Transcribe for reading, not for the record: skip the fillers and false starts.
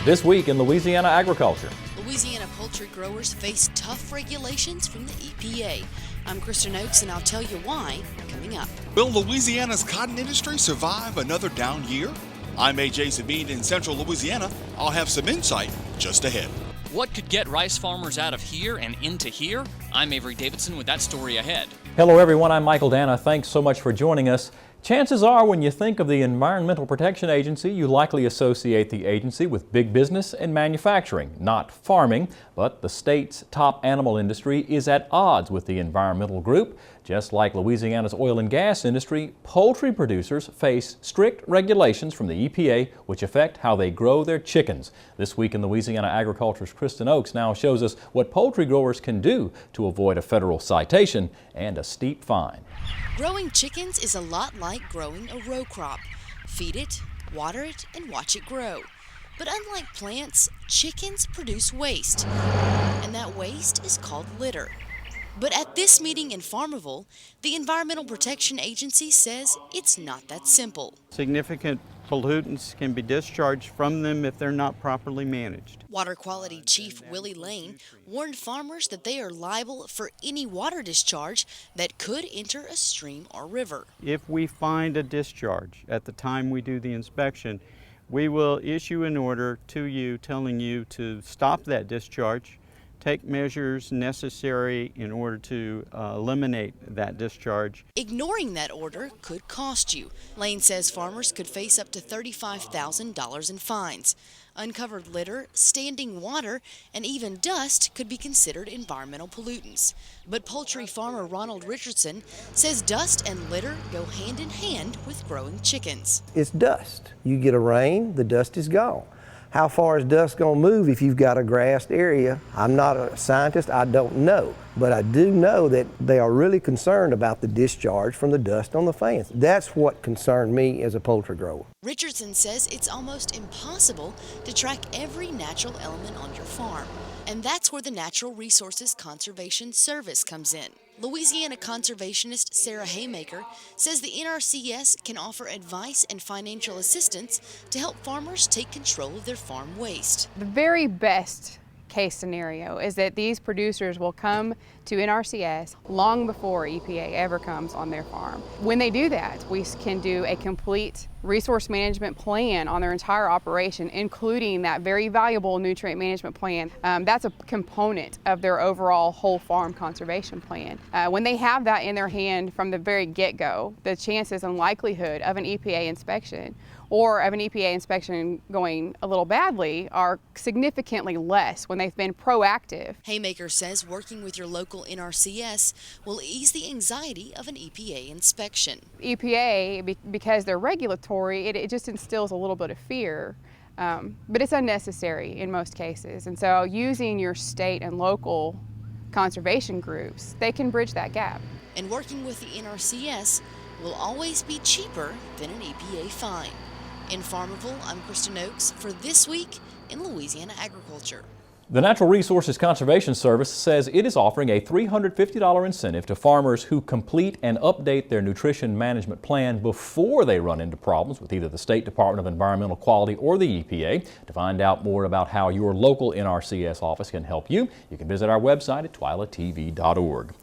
This week in Louisiana agriculture. Louisiana poultry growers face tough regulations from the EPA. I'm Kristen and I'll tell you why coming up. Will Louisiana's cotton industry survive another down year? I'm AJ Sabine in central Louisiana. I'll have some insight just ahead. What could get rice farmers out of here and into here? I'm Avery Davidson with that story ahead. Hello everyone, I'm Michael Dana. Thanks so much for joining us. Chances are when you think of the Environmental Protection Agency, you likely associate the agency with big business and manufacturing, not farming. But the state's top animal industry is at odds with the environmental group. Just like Louisiana's oil and gas industry, poultry producers face strict regulations from the EPA which affect how they grow their chickens. This week in Louisiana Agriculture's Kristen now shows us what poultry growers can do to avoid a federal citation and a steep fine. Growing chickens is a lot like growing a row crop. Feed it, water it, and watch it grow. But unlike plants, chickens produce waste, and that waste is called litter. But at this meeting in Farmerville, the Environmental Protection Agency says it's not that simple. Significant pollutants can be discharged from them if they're not properly managed. Water Quality Chief Willie Lane warned farmers that they are liable for any water discharge that could enter a stream or river. If we find a discharge at the time we do the inspection, we will issue an order to you telling you to stop that discharge, take measures necessary in order to eliminate that discharge. Ignoring that order could cost you. Lane says farmers could face up to $35,000 in fines. Uncovered litter, standing water, and even dust could be considered environmental pollutants. But poultry farmer Ronald Richardson says dust and litter go hand in hand with growing chickens. It's dust. You get a rain, the dust is gone. How far is dust going to move if you've got a grassed area? I'm not a scientist, I don't know. But I do know that they are really concerned about the discharge from the dust on the fence. That's what concerned me as a poultry grower. Richardson says it's almost impossible to track every natural element on your farm. And that's where the Natural Resources Conservation Service comes in. Louisiana conservationist Sarah Haymaker says the NRCS can offer advice and financial assistance to help farmers take control of their farm waste. The very best case scenario is that these producers will come to NRCS long before EPA ever comes on their farm. When they do that, we can do a complete resource management plan on their entire operation, including that very valuable nutrient management plan. That's a component of their overall whole farm conservation plan. When they have that in their hand from the very get-go, the chances and likelihood of an EPA inspection or of an EPA inspection going a little badly are significantly less when they've been proactive. Haymaker says working with your local NRCS will ease the anxiety of an EPA inspection. EPA, because they're regulatory, it just instills a little bit of fear, but it's unnecessary in most cases. And so using your state and local conservation groups, they can bridge that gap. And working with the NRCS will always be cheaper than an EPA fine. In Farmerville, I'm Kristen for This Week in Louisiana Agriculture. The Natural Resources Conservation Service says it is offering a $350 incentive to farmers who complete and update their nutrition management plan before they run into problems with either the State Department of Environmental Quality or the EPA. To find out more about how your local NRCS office can help you, you can visit our website at twilatv.org.